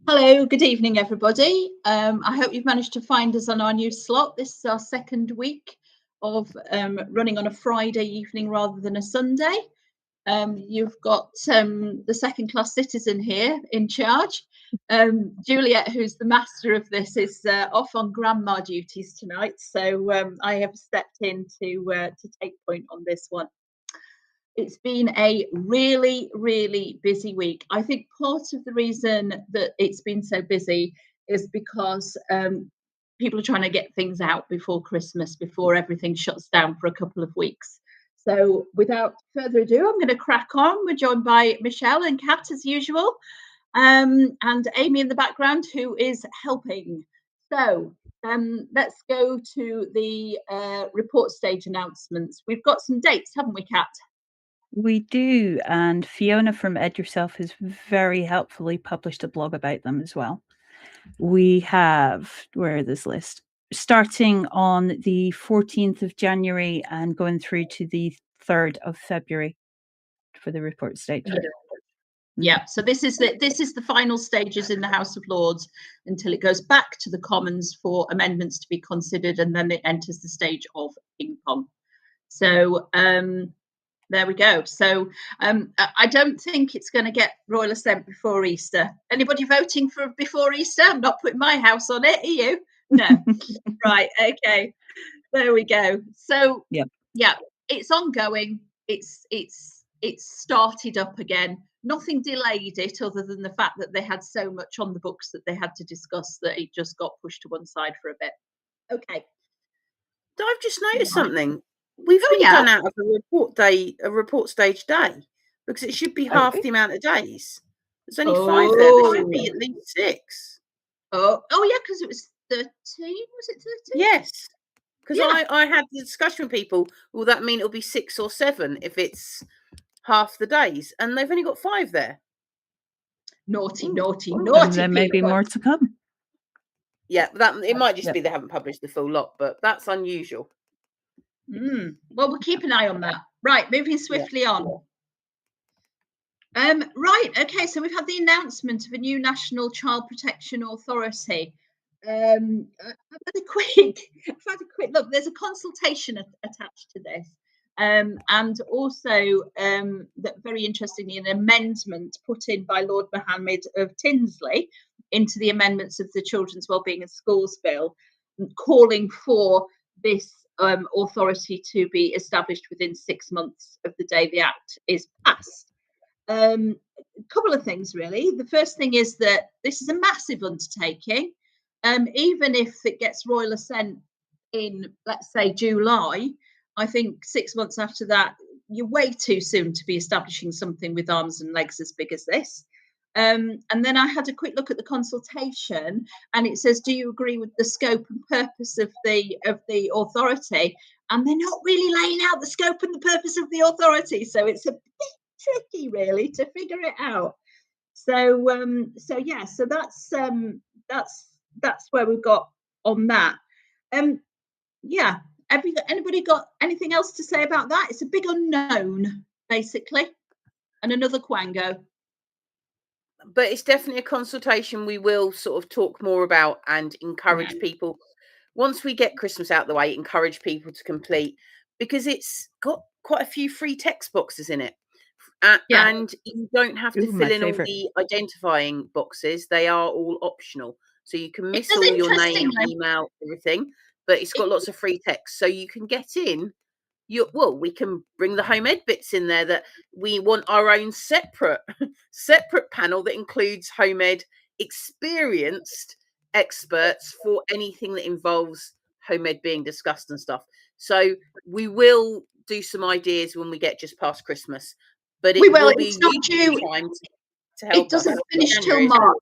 Hello, good evening, everybody. I hope you've managed to find us on our new slot. This is our second week of running on a Friday evening rather than a Sunday. You've got the second class citizen here in charge. Juliet, who's the master of this, is off on grandma duties tonight, so I have stepped in to take point on this one. It's been a really, really busy week. I think part of the reason that it's been so busy is because people are trying to get things out before Christmas, before everything shuts down for a couple of weeks. So, without further ado, I'm going to crack on. We're joined by Michelle and Kat as usual, and Amy in the background who is helping. So, let's go to the report stage announcements. We've got some dates, haven't we, Kat? We do, and Fiona from Ed Yourself has very helpfully published a blog about them as well. We have, where is this list? Starting on the 14th of January and going through to the 3rd of February for the report stage. Yeah, so this is the final stages in the House of Lords until it goes back to the Commons for amendments to be considered, and then it enters the stage of ping pong. So there we go. So I don't think it's going to get royal assent before Easter. Anybody voting for before Easter? I'm not putting my house on it. Are you? No. Right. Okay. There we go. So Yep. yeah, it's ongoing. It's started up again. Nothing delayed it other than the fact that they had so much on the books that they had to discuss that it just got pushed to one side for a bit. Okay. I've just noticed something. We've been done out of a report stage day because it should be half the amount of days. There's only 5 there. There should be at least 6. Oh yeah, because it was 13. Was it 13? Yes. Because I had the discussion with people. Will that mean it'll be 6 or 7 if it's half the days? And they've only got 5 there. Naughty. There may be more to come. Yeah, it might just be they haven't published the full lot, but that's unusual. Well, we'll keep an eye on that. Right, moving swiftly on. Right, okay, so we've had the announcement of a new National Child Protection Authority. I've had a quick look. There's a consultation attached to this, and also that very interestingly, an amendment put in by Lord Mohammed of Tinsley into the amendments of the Children's Wellbeing in Schools Bill, calling for this authority to be established within 6 months of the day the Act is passed. A couple of things, really. The first thing is that this is a massive undertaking. Even if it gets royal assent in, let's say, July, I think 6 months after that, you're way too soon to be establishing something with arms and legs as big as this. And then I had a quick look at the consultation, and it says, do you agree with the scope and purpose of the authority? And they're not really laying out the scope and the purpose of the authority, so it's a bit tricky, really, to figure it out. So yeah, so that's where we've got on that. Yeah, anybody got anything else to say about that? It's a big unknown, basically, and another quango. But it's definitely a consultation we will sort of talk more about and encourage people. Once we get Christmas out of the way, encourage people to complete, because it's got quite a few free text boxes in it. And you don't have to fill in all the identifying boxes. They are all optional. So you can miss all your name, email, everything. But it's got lots of free text. So you can get in. We can bring the home ed bits in there, that we want our own separate panel that includes home ed experienced experts for anything that involves home ed being discussed and stuff. So we will do some ideas when we get just past Christmas. But it will be not due. Time to help. It doesn't finish till March.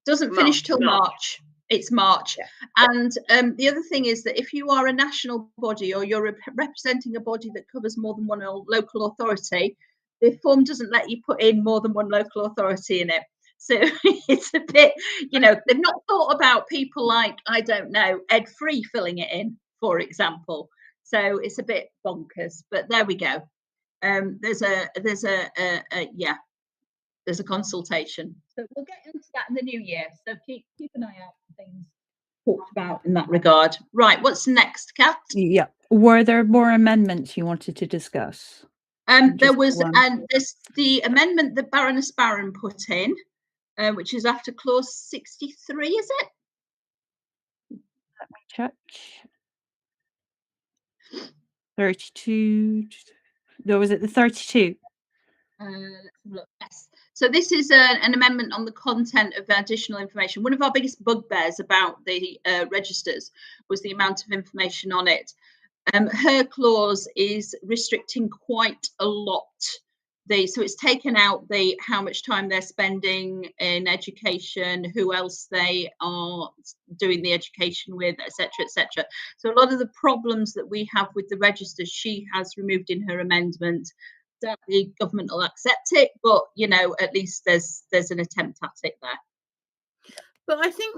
Finish till March. It's March. Yeah. And the other thing is that if you are a national body or you're representing a body that covers more than one local authority, the form doesn't let you put in more than one local authority in it. So it's a bit, they've not thought about people like, I don't know, Ed Free filling it in, for example. So it's a bit bonkers, but there we go. There's there's a consultation. So we'll get into that in the new year. So keep an eye out for things talked about in that regard. Right, what's next, Kat? Yeah. Were there more amendments you wanted to discuss? There Just was, one. and this the amendment that Baroness Barron put in, which is after clause 63, is it? Let me check. 32. No, was it the 32? Let's have a look. Yes. So this is an amendment on the content of additional information. One of our biggest bugbears about the registers was the amount of information on it. Her clause is restricting quite a lot. So it's taken out the how much time they're spending in education, who else they are doing the education with, etc., etc. So a lot of the problems that we have with the registers, she has removed in her amendment. The government will accept it, but at least there's an attempt at it there. But I think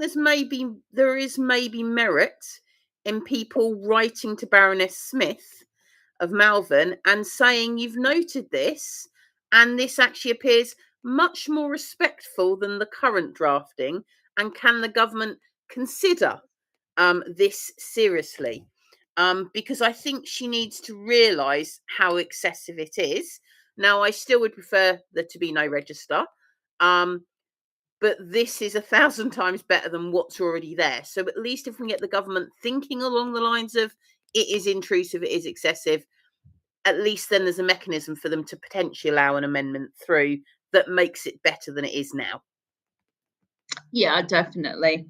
there is maybe merit in people writing to Baroness Smith of Malvern and saying, you've noted this, and this actually appears much more respectful than the current drafting, and can the government consider this seriously? Because I think she needs to realise how excessive it is. Now, I still would prefer there to be no register, but this is 1,000 times better than what's already there. So at least if we get the government thinking along the lines of it is intrusive, it is excessive, at least then there's a mechanism for them to potentially allow an amendment through that makes it better than it is now. Yeah, definitely.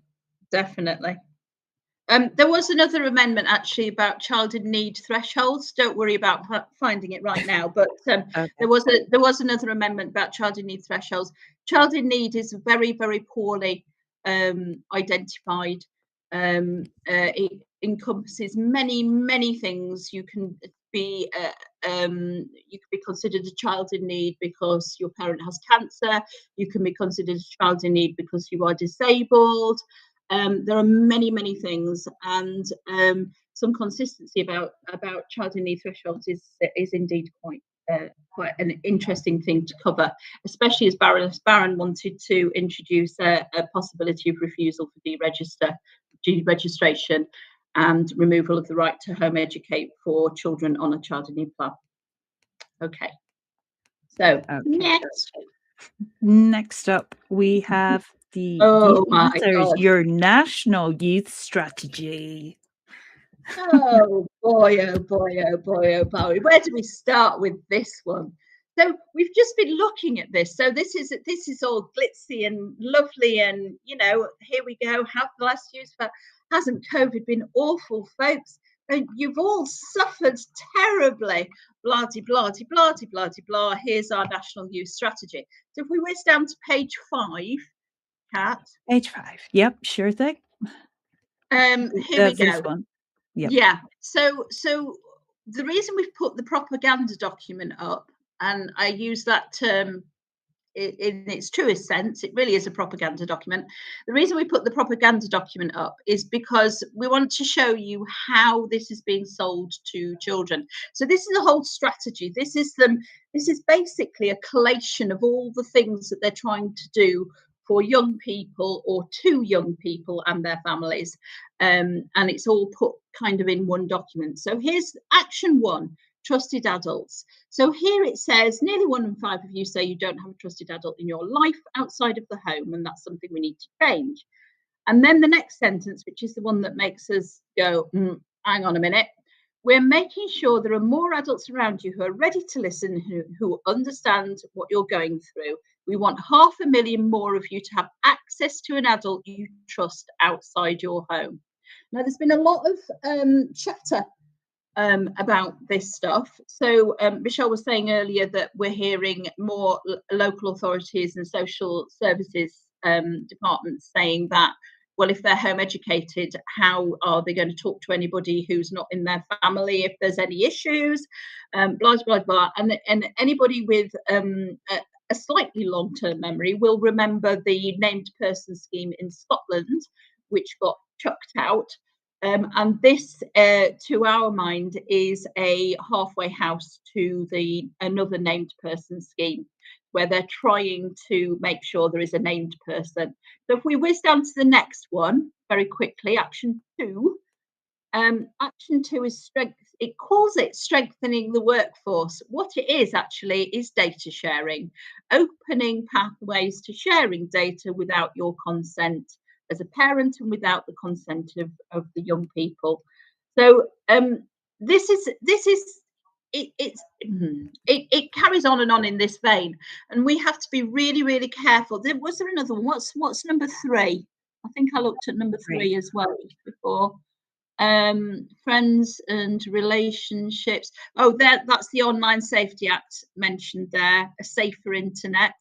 There was another amendment actually about child in need thresholds. Don't worry about finding it right now, but Okay. there was another amendment about child in need thresholds. Child in need is very, very poorly identified. It encompasses many things. You can be considered a child in need because your parent has cancer. You can be considered a child in need because you are disabled. There are many things, and some consistency about child in need thresholds is indeed quite an interesting thing to cover, especially as Baroness Barron wanted to introduce a possibility of refusal for deregistration and removal of the right to home educate for children on a child in need plan. Okay. So next up we have your national youth strategy. Oh boy, oh boy, oh boy, oh boy. Where do we start with this one? So we've just been looking at this. So this is all glitzy and lovely, and here we go. How the last year's hasn't COVID been awful, folks? And you've all suffered terribly. Blah blah blah blah blah. Here's our national youth strategy. So if we whiz down to page 5, Kat. Page 5. Yep, sure thing. Here we go. This one. Yep. Yeah. So the reason we've put the propaganda document up, and I use that term in its truest sense, it really is a propaganda document. The reason we put the propaganda document up is because we want to show you how this is being sold to children. So this is a whole strategy. This is basically a collation of all the things that they're trying to do for young people or to young people and their families. And it's all put kind of in one document. So here's action 1, trusted adults. So here it says nearly 1 in 5 of you say you don't have a trusted adult in your life outside of the home, and that's something we need to change. And then the next sentence, which is the one that makes us go, hang on a minute. We're making sure there are more adults around you who are ready to listen, who understand what you're going through. We want 500,000 more of you to have access to an adult you trust outside your home. Now, there's been a lot of chatter about this stuff. So Michelle was saying earlier that we're hearing more local authorities and social services departments saying that, well, if they're home educated, how are they going to talk to anybody who's not in their family if there's any issues, blah blah blah. And anybody with a slightly long-term memory will remember the named person scheme in Scotland, which got chucked out. And this, to our mind, is a halfway house to another named person scheme. where they're trying to make sure there is a named person. So if we whiz down to the next one very quickly, action 2. Action 2 is strength. It calls it strengthening the workforce. What it is actually is data sharing, opening pathways to sharing data without your consent as a parent and without the consent of the young people. So this is it carries on and on in this vein, and we have to be really, really careful. Was there another one? What's number 3? I think I looked at number 3 as well before. Friends and relationships. Oh, that's the Online Safety Act mentioned there, a safer internet.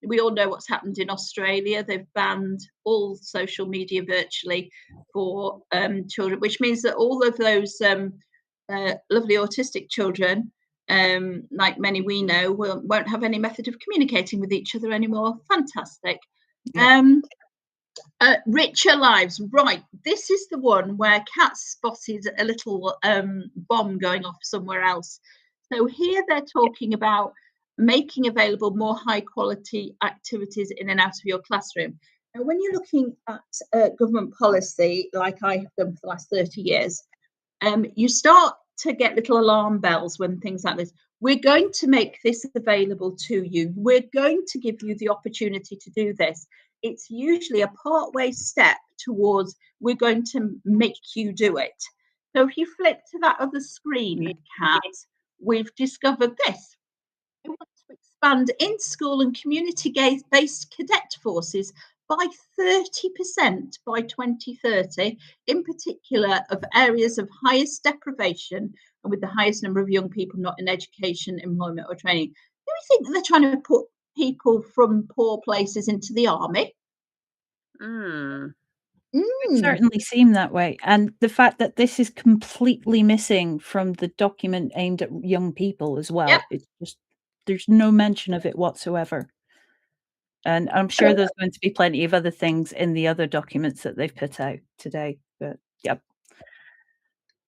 We all know what's happened in Australia. They've banned all social media virtually for children, which means that all of those lovely autistic children, like many we know, won't have any method of communicating with each other anymore. Fantastic. Yeah. Richer lives. Right, this is the one where Kat spotted a little bomb going off somewhere else. So here they're talking about making available more high quality activities in and out of your classroom. Now, when you're looking at government policy, like I have done for the last 30 years, you start to get little alarm bells when things like this. We're going to make this available to you. We're going to give you the opportunity to do this. It's usually a partway step towards we're going to make you do it. So if you flip to that other screen, Kat, we've discovered this. We want to expand in-school and community-based cadet forces by 30% by 2030, in particular of areas of highest deprivation and with the highest number of young people not in education, employment or training. Do we think that they're trying to put people from poor places into the army? It certainly seemed that way. And the fact that this is completely missing from the document aimed at young people as well. Yep. It's just, there's no mention of it whatsoever. And I'm sure there's going to be plenty of other things in the other documents that they've put out today. But yep.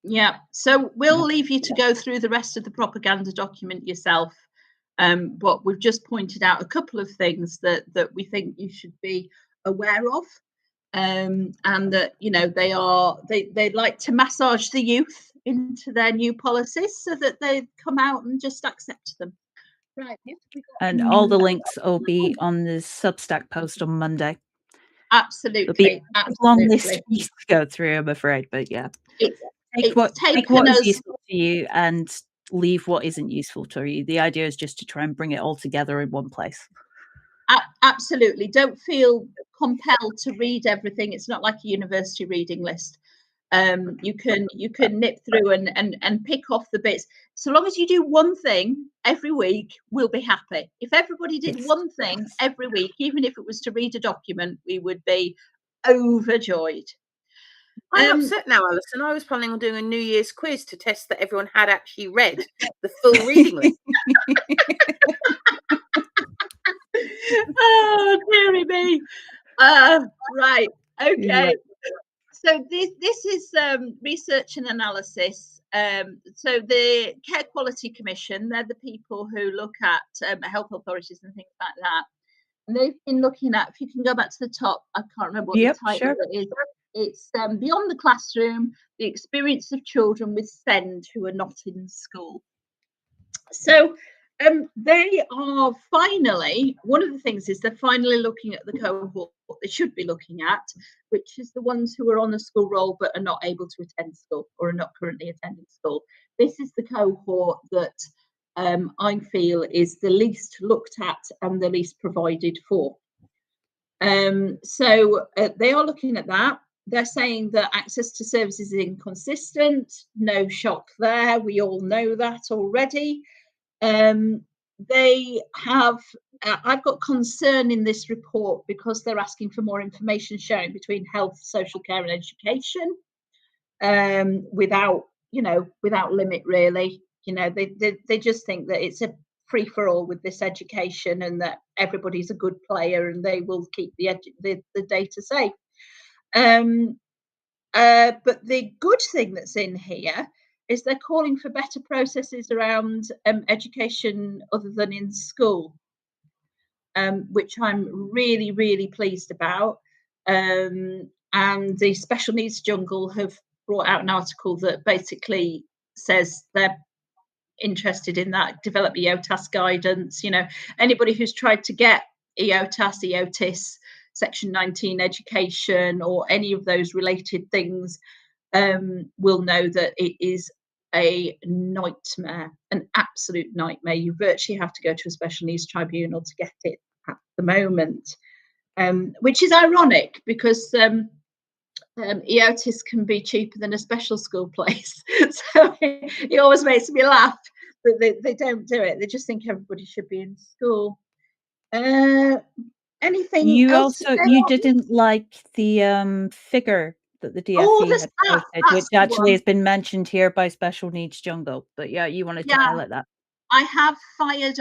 Yeah. So we'll leave you to go through the rest of the propaganda document yourself. But we've just pointed out a couple of things that we think you should be aware of. And that, you know, they like to massage the youth into their new policies so that they come out and just accept them. Right. And all the links will be on the Substack post on Monday. Absolutely. It'll be a long list to go through, I'm afraid, but yeah. Take what is useful to you and leave what isn't useful to you. The idea is just to try and bring it all together in one place. Absolutely. Don't feel compelled to read everything. It's not like a university reading list. You can nip through and pick off the bits. So long as you do one thing every week, we'll be happy. If everybody did one thing every week, even if it was to read a document, we would be overjoyed. I'm upset now, Alison. I was planning on doing a New Year's quiz to test that everyone had actually read the full reading list. Oh, dearie me. Right. Okay. Yeah. So this is research and analysis. So the Care Quality Commission, they're the people who look at health authorities and things like that. And they've been looking at, if you can go back to the top, I can't remember what the title of it is. It's Beyond the Classroom, the Experience of Children with SEND who are not in school. So they are finally, one of the things is they're finally looking at the cohort they should be looking at, which is the ones who are on a school roll but are not able to attend school or are not currently attending school. This is the cohort that I feel is the least looked at and the least provided for. So they are looking at that. They're saying that access to services is inconsistent. No shock there. We all know that already. They have, I've got concern in this report because they're asking for more information sharing between health, social care and education without limit really. You know, they just think that it's a free for all with this education and that everybody's a good player and they will keep the data safe. But the good thing that's in here is they're calling for better processes around education other than in school. which I'm really, really pleased about. And the Special Needs Jungle have brought out an article that basically says they're interested in that, develop EOTAS guidance. Anybody who's tried to get EOTAS, Section 19 education, or any of those related things, will know that it is a nightmare, an absolute nightmare. You virtually have to go to a special needs tribunal to get it at the moment, which is ironic because EOTIS can be cheaper than a special school place. So it always makes me laugh that they don't do it. They just think everybody should be in school. Anything You else? didn't like the figure that the DFE had posted, which actually has been mentioned here by Special Needs Jungle. But yeah, you wanted to highlight that. I have fired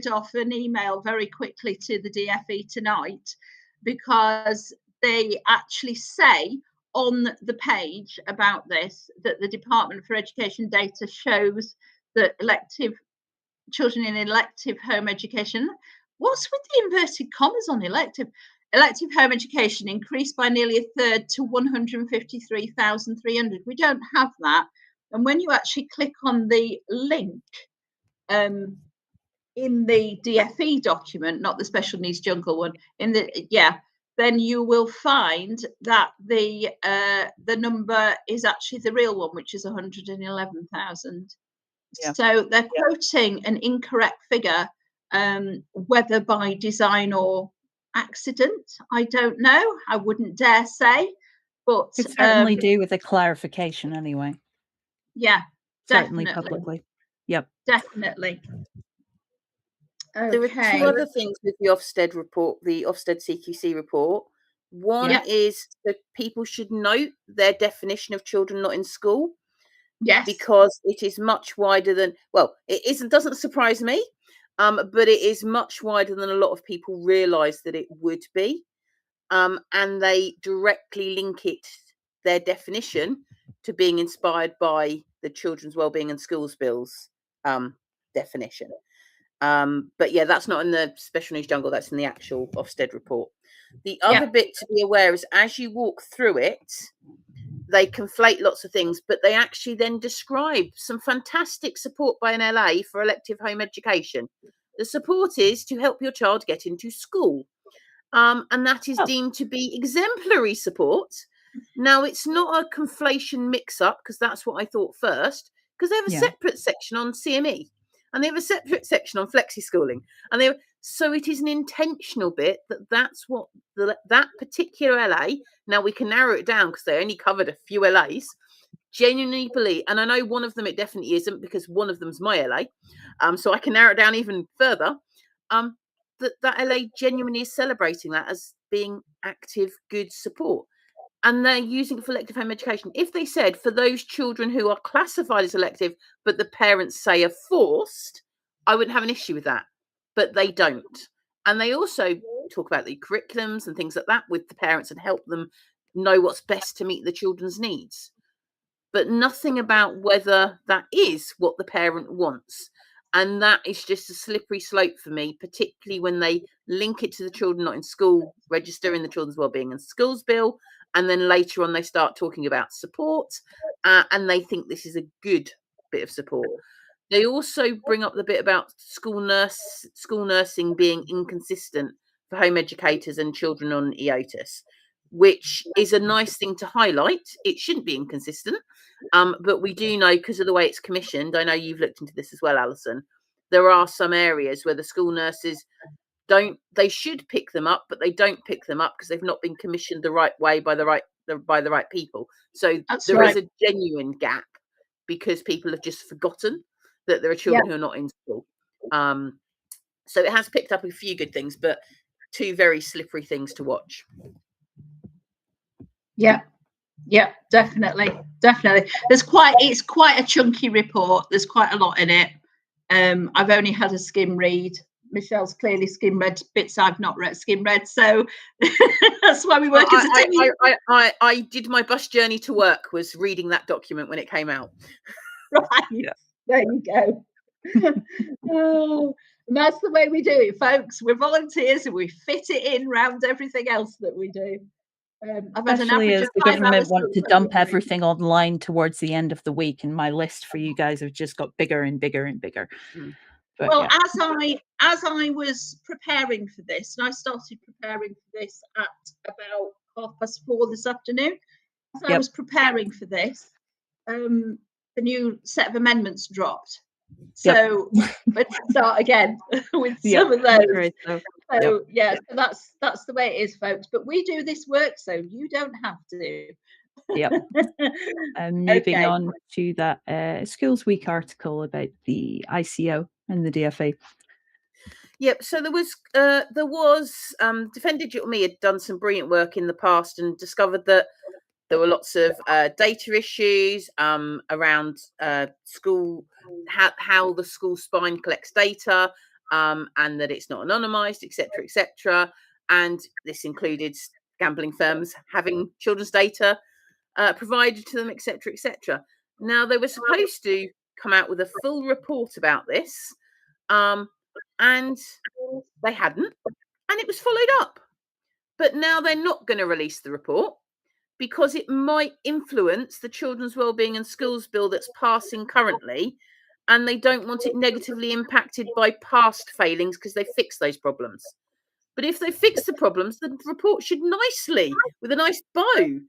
off an email very quickly to the DFE tonight, because they actually say on the page about this that the Department for Education data shows that children in elective home education, what's with the inverted commas on elective home education, increased by nearly a third to 153,300. We don't have that. And when you actually click on the link in the DFE document, not the Special Needs Jungle one, then you will find that the number is actually the real one, which is 111,000. Yeah. So they're quoting an incorrect figure, whether by design or accident, I don't know. I wouldn't dare say, but could certainly do with a clarification anyway. Yeah, certainly definitely. Publicly. Yep, definitely. Okay. There are two other things with the Ofsted report, the Ofsted CQC report. One is that people should note their definition of children not in school. Yes. Because it is much wider than, doesn't surprise me, but it is much wider than a lot of people realise that it would be. And they directly link their definition to being inspired by the Children's Wellbeing and Schools Bill's definition. But yeah, that's not in the Special Needs Jungle, that's in the actual Ofsted report. The other bit to be aware is, as you walk through it, they conflate lots of things, but they actually then describe some fantastic support by an LA for elective home education. The support is to help your child get into school. And that is deemed to be exemplary support. Now, it's not a conflation mix-up, because that's what I thought first, because they have a separate section on CME, and they have a separate section on flexi schooling. So it is an intentional bit that's what that particular LA, now we can narrow it down because they only covered a few LAs, genuinely believe, and I know one of them it definitely isn't, because one of them's my LA, so I can narrow it down even further, that LA genuinely is celebrating that as being active, good support. And they're using it for elective home education. If they said for those children who are classified as elective, but the parents say are forced, I wouldn't have an issue with that. But they don't. And they also talk about the curriculums and things like that with the parents and help them know what's best to meet the children's needs. But nothing about whether that is what the parent wants. And that is just a slippery slope for me, particularly when they link it to the Children Not in School register in the Children's Wellbeing and Schools Bill. And then later on, they start talking about support, and they think this is a good bit of support. They also bring up the bit about school nursing being inconsistent for home educators and children on EOTAS, which is a nice thing to highlight. It shouldn't be inconsistent, but we do know, because of the way it's commissioned, I know you've looked into this as well, Alison, there are some areas where the school nurses they should pick them up, but they don't pick them up because they've not been commissioned the right way by the right people. So there is a genuine gap because people have just forgotten that there are children who are not in school. So it has picked up a few good things, but two very slippery things to watch. Yeah, definitely. It's quite a chunky report. There's quite a lot in it. I've only had a skim read. Michelle's clearly skim read bits I've not skim read, so that's why we work as a team. I did my bus journey to work was reading that document when it came out. Right, there you go. And that's the way we do it, folks. We're volunteers and we fit it in round everything else that we do. I've had an Especially average as of the 5 government hours want to sleep dump every week. everything online towards the end of the week, and my list for you guys have just got bigger and bigger and bigger. But Well, yeah. as I was preparing for this, and I started preparing for this at about 4:30 this afternoon. As I was preparing for this, the new set of amendments dropped. So let's start again with some of those. Right, So yeah, so that's the way it is, folks. But we do this work, so you don't have to. Yep. And moving Okay. on to that Schools Week article about the ICO and the DFE. Yep. So there was Defend Digital Me had done some brilliant work in the past and discovered that there were lots of data issues around school, how the school spine collects data, and that it's not anonymized, etc., etc. And this included gambling firms having children's data provided to them, etc., etc. Now they were supposed to come out with a full report about this, and they hadn't, and it was followed up. But now they're not going to release the report because it might influence the Children's Wellbeing and Schools Bill that's passing currently, and they don't want it negatively impacted by past failings because they fixed those problems. But if they fix the problems, the report should nicely, with a nice bow,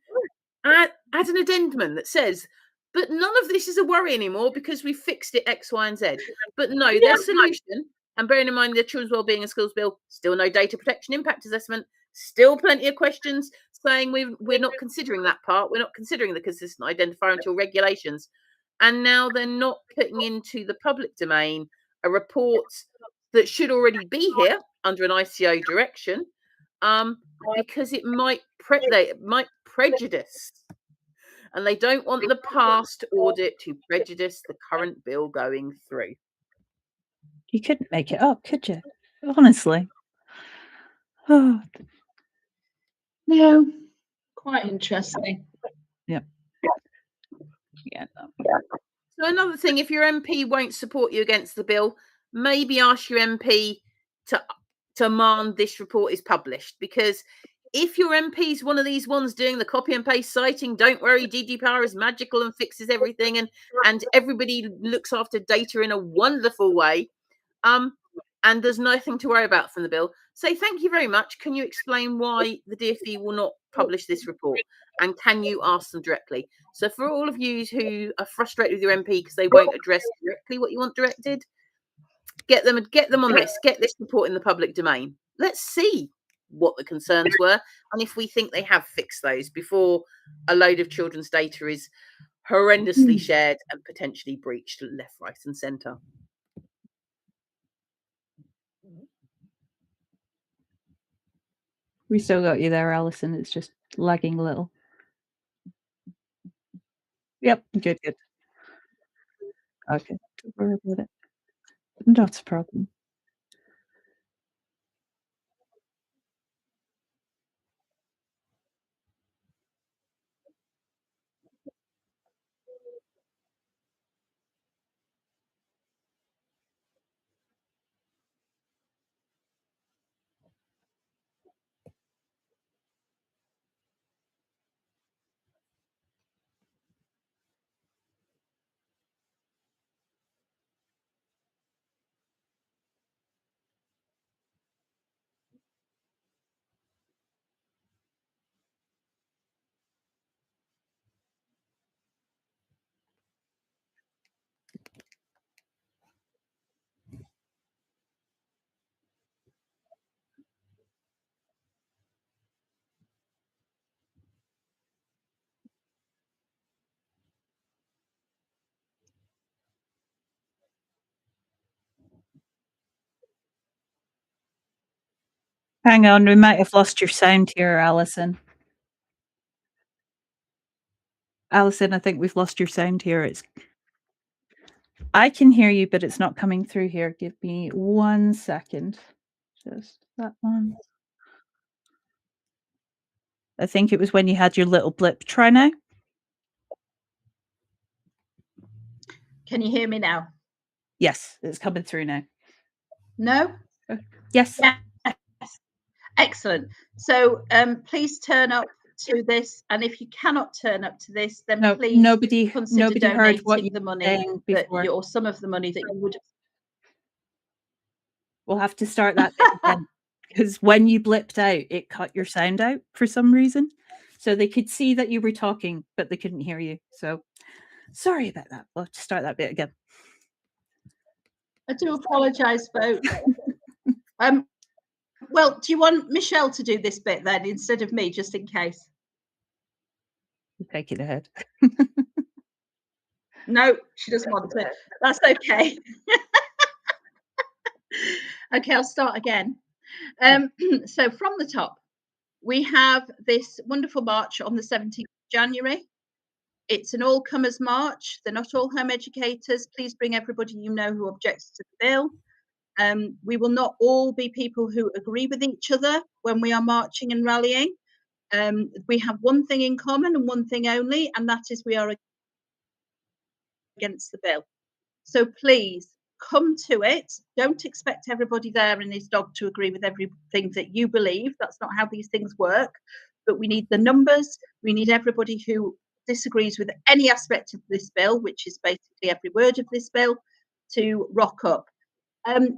add an addendum that says, but none of this is a worry anymore because we fixed it X, Y, and Z. But no, their solution, and bearing in mind the Children's Wellbeing and Schools Bill, still no data protection impact assessment, still plenty of questions saying we're not considering that part. We're not considering the consistent identifier until regulations. And now they're not putting into the public domain a report that should already be here under an ICO direction, because it might prejudice, and they don't want the past audit to prejudice the current bill going through. You couldn't make it up, could you? Honestly. Oh, No, quite interesting. yeah. Yeah. So another thing, if your MP won't support you against the bill, maybe ask your MP to demand this report is published, because if your MP is one of these ones doing the copy and paste citing, don't worry, GDPR is magical and fixes everything, and everybody looks after data in a wonderful way, and there's nothing to worry about from the bill, say thank you very much. Can you explain why the DfE will not publish this report? And can you ask them directly? So for all of you who are frustrated with your MP because they won't address directly what you want directed, get them on this. Get this report in the public domain. Let's see what the concerns were and if we think they have fixed those before a load of children's data is horrendously shared and potentially breached left, right, and centre. We still got you there, Alison. It's just lagging a little. Yep, good. Okay, don't worry about it. Not a problem. Hang on, we might have lost your sound here, Alison. Alison, I think we've lost your sound here. I can hear you, but it's not coming through here. Give me 1 second. Just that one. I think it was when you had your little blip. Try now. Can you hear me now? Yes, it's coming through now. No? Yes. Yes. Excellent. So please turn up to this, and if you cannot turn up to this, then No, please nobody consider heard what you donating the were money saying that before. or some of the money that you would have. We'll have to start that bit again, because when you blipped out, it cut your sound out for some reason. So they could see that you were talking, but they couldn't hear you. So sorry about that. We'll have to start that bit again. I do apologise, folks. Well, do you want Michelle to do this bit then instead of me, just in case? Take it ahead. No, she doesn't want to. That's okay. Okay, I'll start again. So from the top, we have this wonderful march on the 17th of January. It's an all-comers march. They're not all home educators. Please bring everybody you know who objects to the bill. We will not all be people who agree with each other when we are marching and rallying. We have one thing in common and one thing only, and that is we are against the bill. So please come to it. Don't expect everybody there and his dog to agree with everything that you believe. That's not how these things work. But we need the numbers. We need everybody who disagrees with any aspect of this bill, which is basically every word of this bill, to rock up.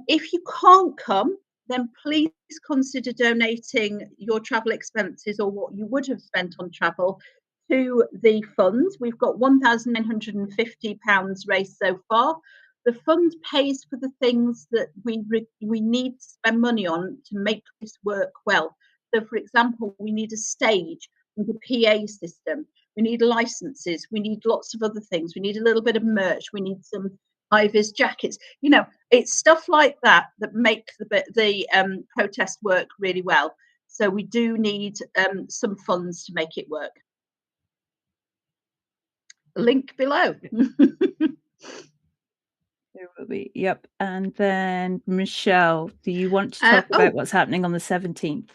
If you can't come, then please consider donating your travel expenses or what you would have spent on travel to the fund. We've got £1,950 raised so far. The fund pays for the things that we need to spend money on to make this work well. So, for example, we need a stage, we need a PA system, we need licenses, we need lots of other things. We need a little bit of merch, we need some high-vis jackets. You know, it's stuff like that that make the protest work really well. So we do need some funds to make it work. Link below. There will be. Yep. And then Michelle, do you want to talk about what's happening on the 17th?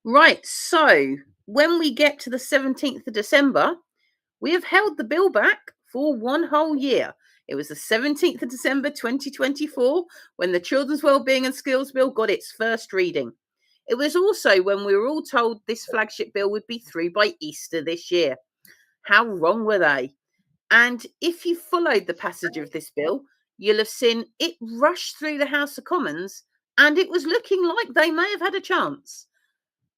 Right. So when we get to the 17th of December, we have held the bill back for one whole year. It was the 17th of December 2024 when the Children's Wellbeing and Skills Bill got its first reading. It was also when we were all told this flagship bill would be through by Easter this year. How wrong were they? And if you followed the passage of this bill, you'll have seen it rushed through the House of Commons and it was looking like they may have had a chance.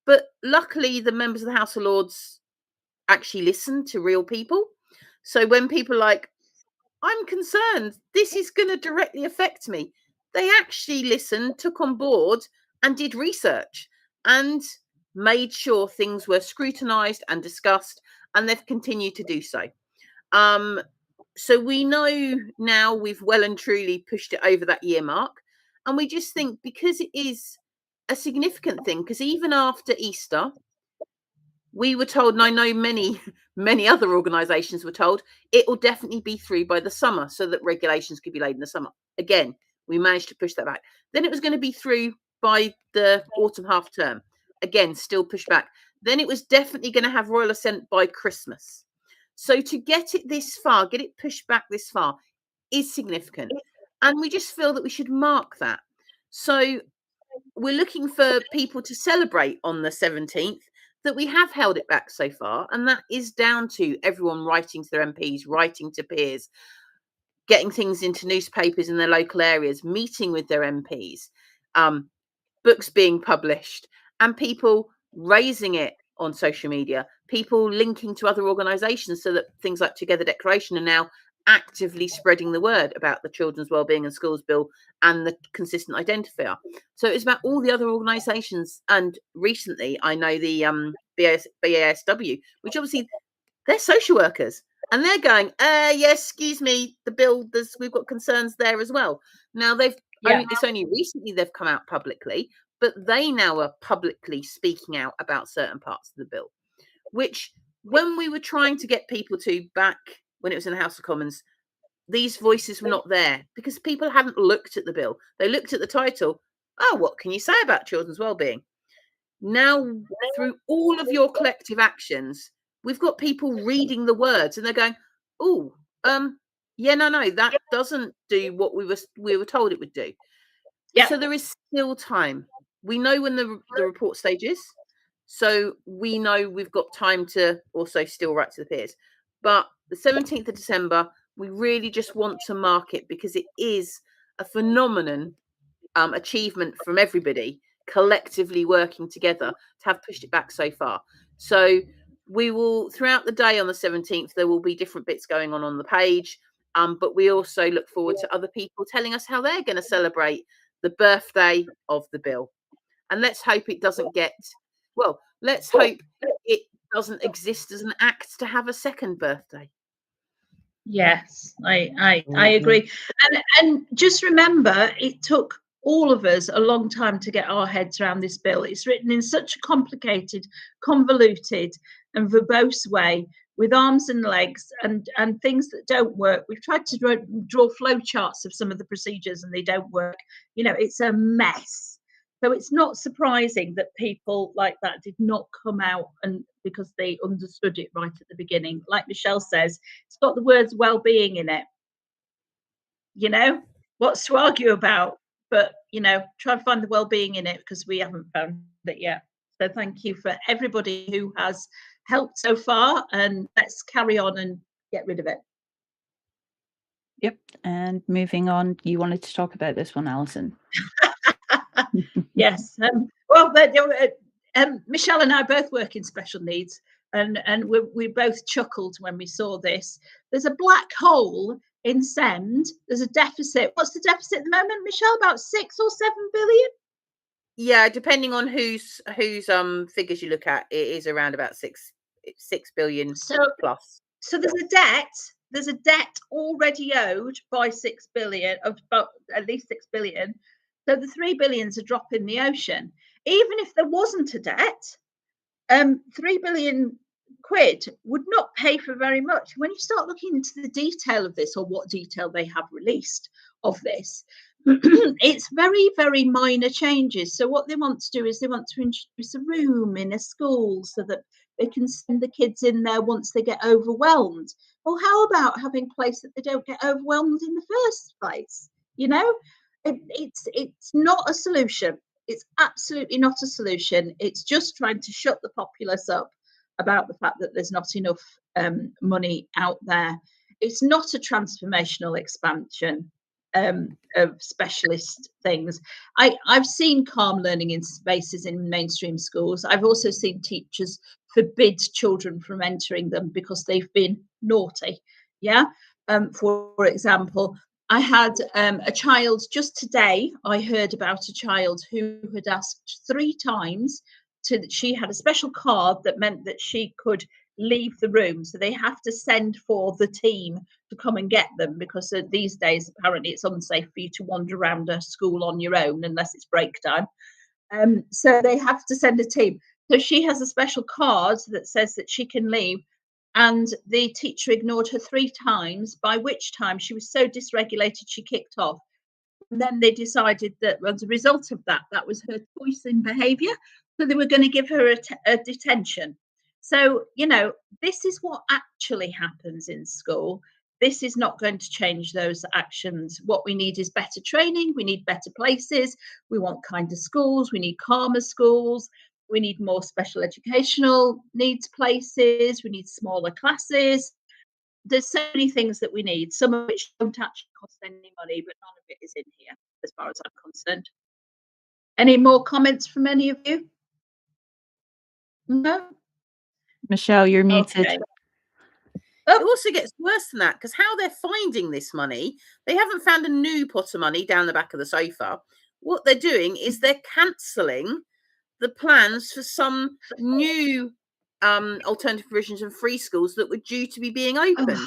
But luckily, the members of the House of Lords actually listened to real people. So when people are like, I'm concerned, this is going to directly affect me, they actually listened, took on board and did research and made sure things were scrutinised and discussed, and they've continued to do so. So we know now we've well and truly pushed it over that year mark. And we just think because it is a significant thing, because even after Easter, we were told, and I know many other organisations were told, it will definitely be through by the summer so that regulations could be laid in the summer. Again, we managed to push that back. Then it was going to be through by the autumn half term. Again, still pushed back. Then it was definitely going to have royal assent by Christmas. So to get it this far, get it pushed back this far is significant. And we just feel that we should mark that. So we're looking for people to celebrate on the 17th that we have held it back so far. And that is down to everyone writing to their MPs, writing to peers, getting things into newspapers in their local areas, meeting with their MPs, books being published, and people raising it on social media, people linking to other organisations so that things like Together Declaration are now actively spreading the word about the Children's Wellbeing and Schools Bill and the consistent identifier. So it's about all the other organisations. And recently, I know the BASW, which obviously they're social workers, and they're going, yes, excuse me, the bill, we've got concerns there as well. Now it's only recently they've come out publicly, but they now are publicly speaking out about certain parts of the bill, which when we were trying to get people to back when it was in the House of Commons, these voices were not there because people hadn't looked at the bill. They looked at the title. Oh, what can you say about children's wellbeing? Now, through all of your collective actions, we've got people reading the words and they're going, oh, no, that doesn't do what we were told it would do. Yeah. So there is still time. We know when the report stage is, so we know we've got time to also still write to the peers. But the 17th of December, we really just want to mark it because it is a phenomenon achievement from everybody collectively working together to have pushed it back so far. So we will, throughout the day on the 17th, there will be different bits going on the page. But we also look forward to other people telling us how they're going to celebrate the birthday of the bill. And let's hope it doesn't let's hope it doesn't exist as an act to have a second birthday. Yes, I agree. And just remember, it took all of us a long time to get our heads around this bill. It's written in such a complicated, convoluted, and verbose way, with arms and legs and things that don't work. We've tried to draw flow charts of some of the procedures, and they don't work. It's a mess. So it's not surprising that people like that did not come out, and because they understood it right at the beginning. Like Michelle says, it's got the words well-being in it. What's to argue about? But try and find the well-being in it, because we haven't found it yet. So thank you for everybody who has helped so far, and let's carry on and get rid of it. Yep. And moving on, you wanted to talk about this one, Alison. Yes. Michelle and I both work in special needs, and we both chuckled when we saw this. There's a black hole in SEND. There's a deficit. What's the deficit at the moment, Michelle? About 6 or 7 billion? Yeah, depending on whose figures you look at, it is around about 6 billion plus. So there's a debt already owed by 6 billion, of about at least 6 billion. So the 3 billion's a drop in the ocean. Even if there wasn't a debt, 3 billion quid would not pay for very much. When you start looking into the detail of this, or what detail they have released of this, it's very, very minor changes. So what they want to do is they want to introduce a room in a school so that they can send the kids in there once they get overwhelmed. Well, how about having a place that they don't get overwhelmed in the first place? It's not a solution. It's absolutely not a solution. It's just trying to shut the populace up about the fact that there's not enough money out there. It's not a transformational expansion of specialist things. I've seen calm learning in spaces in mainstream schools. I've also seen teachers forbid children from entering them because they've been naughty. Yeah. For example, I had a child just today. I heard about a child who had asked 3 times she had a special card that meant that she could leave the room. So they have to send for the team to come and get them, because these days, apparently, it's unsafe for you to wander around a school on your own unless it's break time. So they have to send a team. So she has a special card that says that she can leave. And the teacher ignored her 3 times, by which time she was so dysregulated she kicked off. And then they decided that as a result of that, that was her choice in behaviour. So they were going to give her a detention. So, this is what actually happens in school. This is not going to change those actions. What we need is better training. We need better places. We want kinder schools. We need calmer schools. We need more special educational needs places. We need smaller classes. There's so many things that we need, some of which don't actually cost any money, but none of it is in here, as far as I'm concerned. Any more comments from any of you? No? Michelle, you're muted. Okay. It also gets worse than that, because how they're finding this money, they haven't found a new pot of money down the back of the sofa. What they're doing is they're cancelling the plans for some new alternative provisions and free schools that were due to be being opened.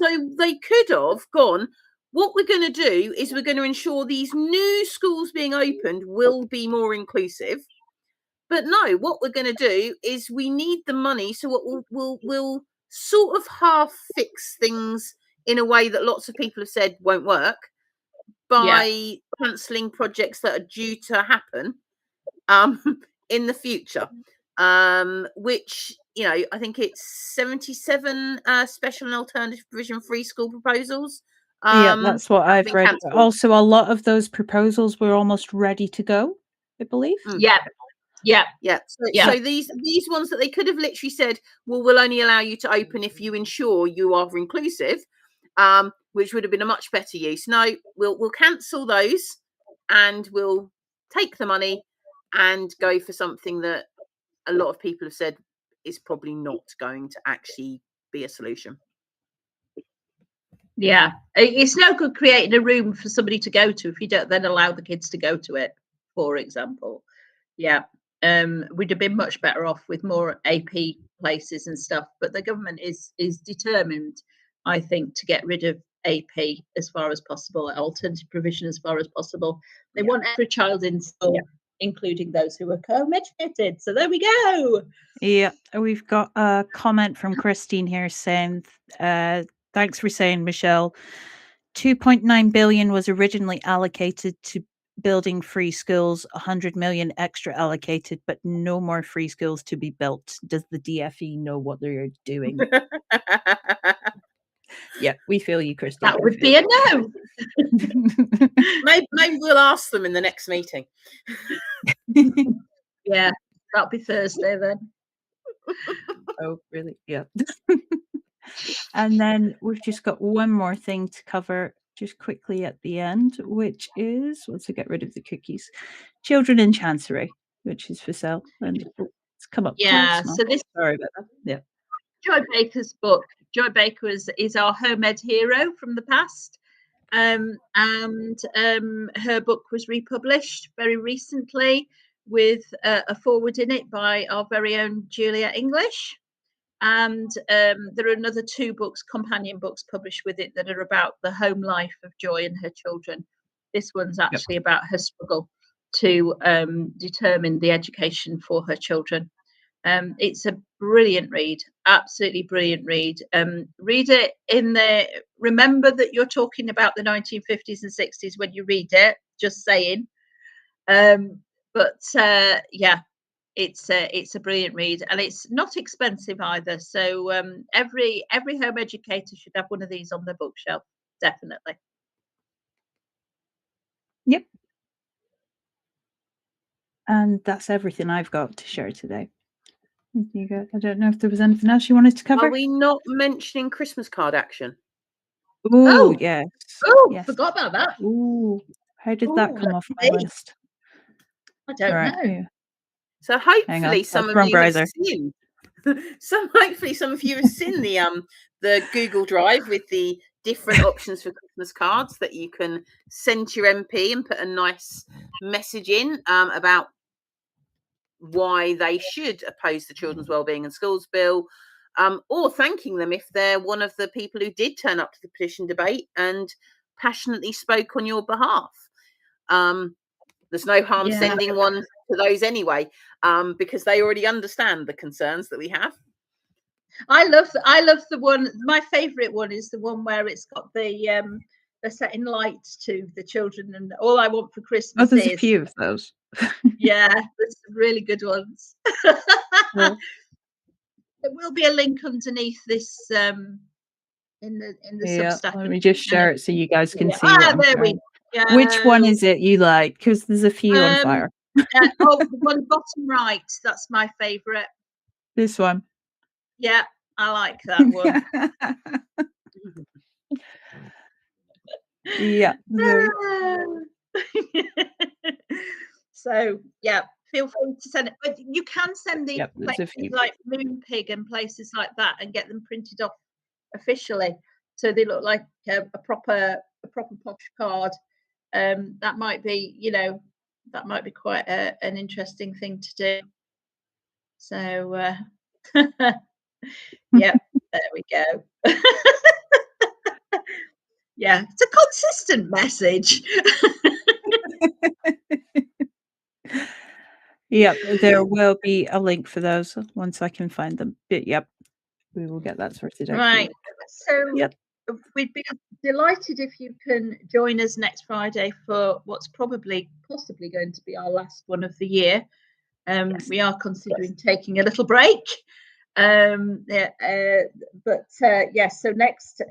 So they could have gone, what we're going to do is we're going to ensure these new schools being opened will be more inclusive. But no, what we're going to do is we need the money, so we'll sort of half fix things in a way that lots of people have said won't work, by cancelling projects that are due to happen in the future, which, I think it's 77 special and alternative provision free school proposals Yeah, that's what have I've been read. cancelled. Also, a lot of those proposals were almost ready to go, I believe. Yeah. So these ones that they could have literally said, well, we'll only allow you to open if you ensure you are inclusive, which would have been a much better use. No, we'll cancel those, and we'll take the money and go for something that a lot of people have said is probably not going to actually be a solution. Yeah, it's no good creating a room for somebody to go to if you don't then allow the kids to go to it, for example. Yeah, we'd have been much better off with more AP places and stuff, but the government is determined, I think, to get rid of AP as far as possible, alternative provision as far as possible. They want every child in school, including those who are co-educated. So there we go. Yeah, we've got a comment from Christine here saying, thanks for saying, Michelle, 2.9 billion was originally allocated to building free schools, 100 million extra allocated, but no more free schools to be built. Does the DFE know what they're doing? Yeah, we feel you, Christine. That would be a no. Maybe we'll ask them in the next meeting. Yeah, that'll be Thursday then. Oh, really? Yeah. And then we've just got one more thing to cover just quickly at the end, which is, once I get rid of the cookies, Children in Chancery, which is for sale. And it's come up Yeah, quite small. So this, sorry about that. Yeah. Joy Baker's book. Joy Baker is our home ed hero from the past. And her book was republished very recently with a foreword in it by our very own Julia English. And there are another 2 books, companion books, published with it that are about the home life of Joy and her children. This one's actually about her struggle to determine the education for her children. It's a brilliant read, absolutely brilliant read. Read it in the, remember that you're talking about the 1950s and 60s when you read it, just saying. But yeah, it's a brilliant read, and it's not expensive either. So every home educator should have one of these on their bookshelf, definitely. Yep. And that's everything I've got to share today. You go. I don't know if there was anything else you wanted to cover. Are we not mentioning Christmas card action? Ooh, yes. Oh, yes. Forgot about that. Ooh, how did that come off my list? I don't know. Yeah. So hopefully some of you have seen. Hopefully some of you have seen the Google Drive with the different options for Christmas cards that you can send to your MP and put a nice message in about why they should oppose the Children's Wellbeing and Schools Bill, or thanking them if they're one of the people who did turn up to the petition debate and passionately spoke on your behalf. There's no harm sending one to those anyway, because they already understand the concerns that we have. I love the one. My favourite one is the one where it's got the they're setting lights to the children, and all I want for Christmas there's is a few of those. Yeah, there's some really good ones. Well, there will be a link underneath this in the Substack. Let me just share it so you guys can see. There we go. Which one is it you like? Because there's a few on fire. The one bottom right. That's my favourite. This one. Yeah, I like that one. Yeah. So yeah, feel free to send it. But you can send these places like Moonpig and places like that and get them printed off officially, so they look like a proper posh card. That might be, that might be quite an interesting thing to do. So yeah, there we go. Yeah, it's a consistent message. Yep, there will be a link for those once I can find them. But yep, we will get that sorted out. Right. So we'd be delighted if you can join us next Friday for what's possibly going to be our last one of the year. We are considering taking a little break. Yeah, yes. So next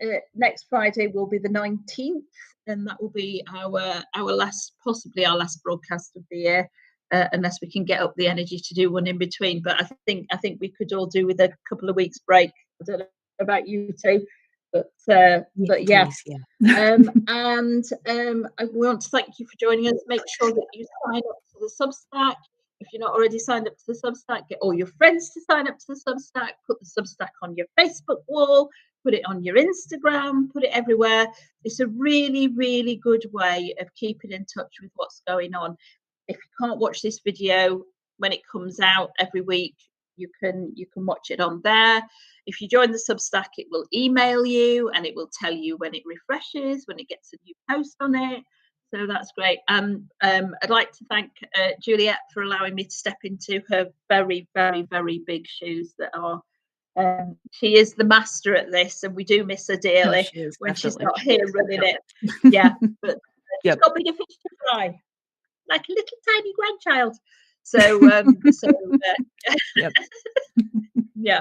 Friday will be the 19th, and that will be possibly our last broadcast of the year, unless we can get up the energy to do one in between. But I think we could all do with a couple of weeks break. I don't know about you two, but yes. Please, yeah. And I want to thank you for joining us. Make sure that you sign up to the Substack. If you're not already signed up to the Substack, get all your friends to sign up to the Substack. Put the Substack on your Facebook wall. Put it on your Instagram. Put it everywhere. It's a really, really good way of keeping in touch with what's going on. If you can't watch this video when it comes out every week, you can watch it on there. If you join the Substack, it will email you and it will tell you when it refreshes, when it gets a new post on it. So that's great. I'd like to thank Juliet for allowing me to step into her very, very, very big shoes that are. She is the master at this, and we do miss her dearly when she's not here running it. Yeah, but she's got bigger fish to fry, like a little tiny grandchild. So, Yep. Yeah.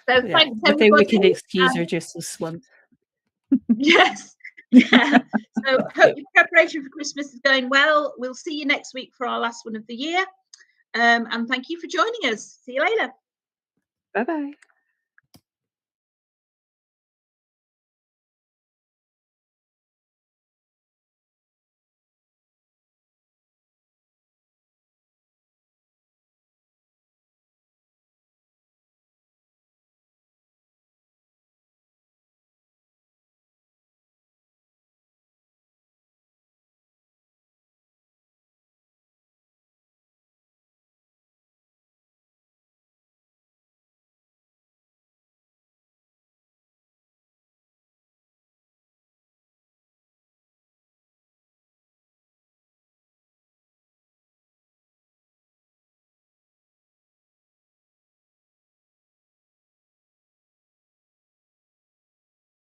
So thanks But they wicked excuse her just to swim. Yes. Yeah. So hope your preparation for Christmas is going well. We'll see you next week for our last one of the year. And thank you for joining us. See you later. Bye-bye.